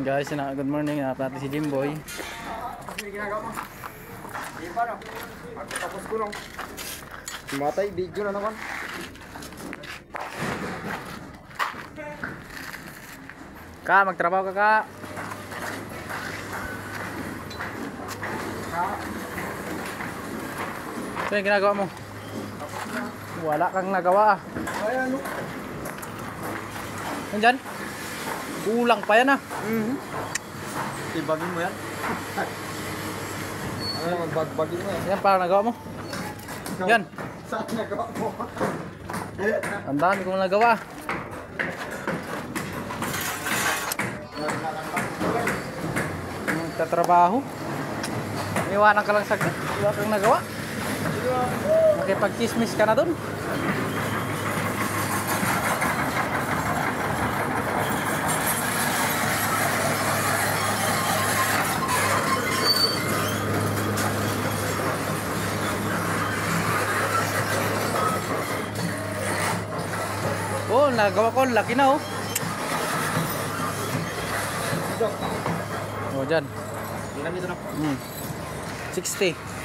Guys, good morning. Natin si Jimboy. Hindi ginagawa mo. Hindi pa no. Tapos ko nung matay video na naman. Ka, magtrabaho ka ka. Ano yung ginagawa mo? Wala kang nagawa ah. Ay ano? Nandyan? Kulang pa yan ah. Tibagin mo yan. Ano naman bagbagin mo yan? Yan parang nagawa mo. Yan. Saan nagawa mo? Ang dami kong nagawa. Tatrabaho. Iwanan ka lang sa wala kang nagawa. Makipag-chismis ka na dun. Oh, nagawa ko, laki na oh. Oh, dyan. Ilan dito na? 60.